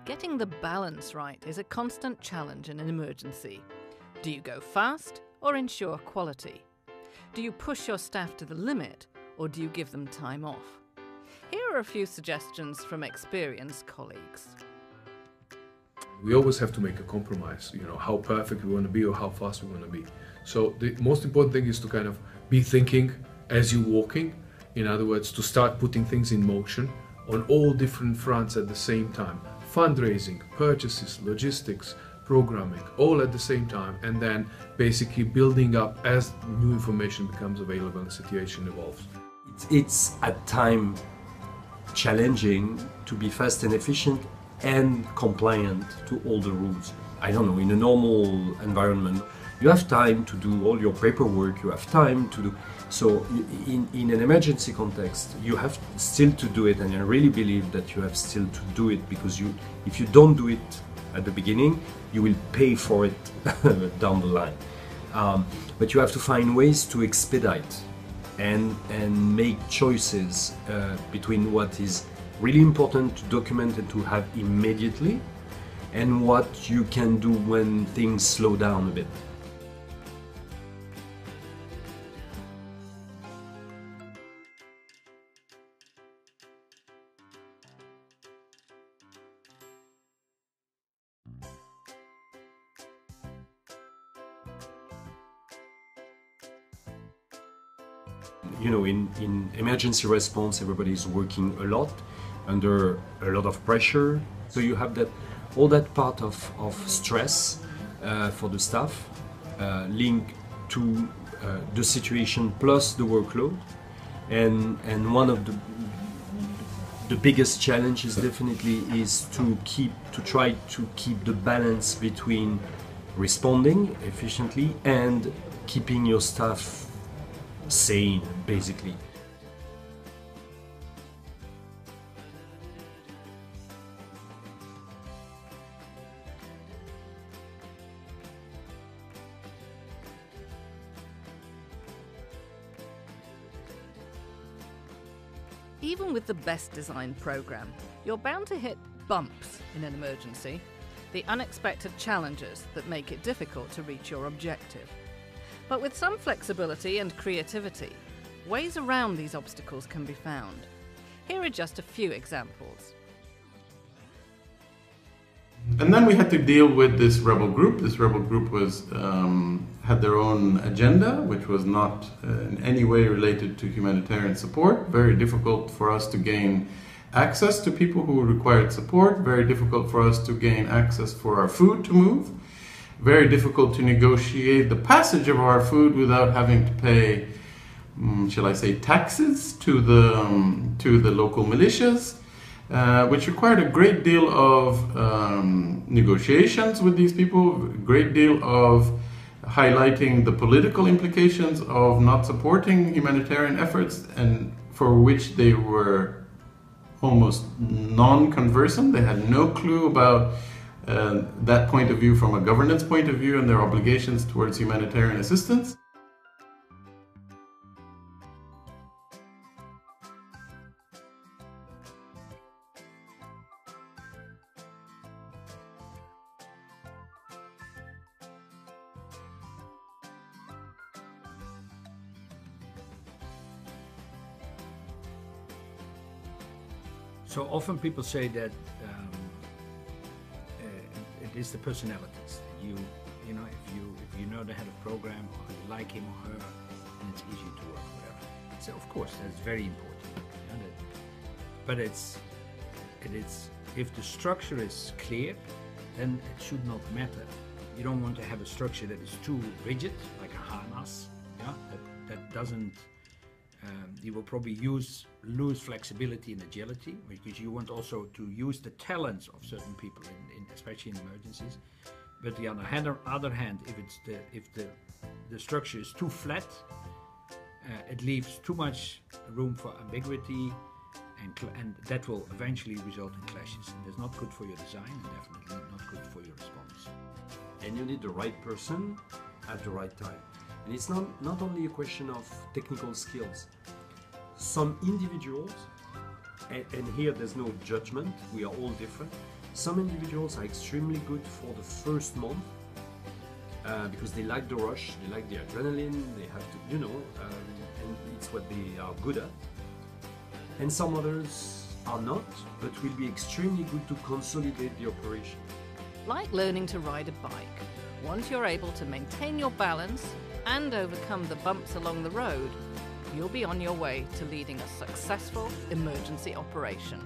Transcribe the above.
Getting the balance right is a constant challenge in an emergency. Do you go fast or ensure quality? Do you push your staff to the limit or do you give them time off? Here are a few suggestions from experienced colleagues. We always have to make a compromise, how perfect we want to be or how fast we want to be. So the most important thing is to kind of be thinking as you're walking. In other words, to start putting things in motion on all different fronts at the same time. Fundraising, purchases, logistics, programming, all at the same time, and then basically building up as new information becomes available and the situation evolves. It's at times challenging to be fast and efficient and compliant to all the rules. I don't know, in a normal environment, you have time to do all your paperwork, you have time to do. So in an emergency context, you have still to do it, and I really believe that you have still to do it, because if you don't do it at the beginning, you will pay for it down the line. But you have to find ways to expedite and make choices between what is really important to document and to have immediately, and what you can do when things slow down a bit. In emergency response, everybody is working a lot, under a lot of pressure. So you have all that part of stress for the staff, linked to the situation plus the workload. And one of the biggest challenges definitely is to try to keep the balance between responding efficiently and keeping your staff sane, basically. Even with the best designed program, you're bound to hit bumps in an emergency, the unexpected challenges that make it difficult to reach your objective. But with some flexibility and creativity, ways around these obstacles can be found. Here are just a few examples. And then we had to deal with this rebel group. This rebel group had their own agenda, which was not in any way related to humanitarian support. Very difficult for us to gain access to people who required support. Very difficult for us to gain access for our food to move. Very difficult to negotiate the passage of our food without having to pay, shall I say, taxes to the local militias. Which required a great deal of negotiations with these people, a great deal of highlighting the political implications of not supporting humanitarian efforts, and for which they were almost non-conversant. They had no clue about that point of view from a governance point of view and their obligations towards humanitarian assistance. So often people say that it is the personalities. If you know the head of program, or you like him or her, and it's easy to work, whatever. So of course that's very important. But it's if the structure is clear, then it should not matter. You don't want to have a structure that is too rigid, like a harness. That doesn't. You will probably lose flexibility and agility, because you want also to use the talents of certain people, especially in emergencies. But on the other hand, if the structure is too flat, it leaves too much room for ambiguity, and that will eventually result in clashes. And that's not good for your design, and definitely not good for your response. And you need the right person at the right time. And it's not only a question of technical skills. Some individuals, and here there's no judgment, we are all different. Some individuals are extremely good for the first month because they like the rush, they like the adrenaline, they have to, and it's what they are good at. And some others are not, but will be extremely good to consolidate the operation. Like learning to ride a bike, once you're able to maintain your balance and overcome the bumps along the road, you'll be on your way to leading a successful emergency operation.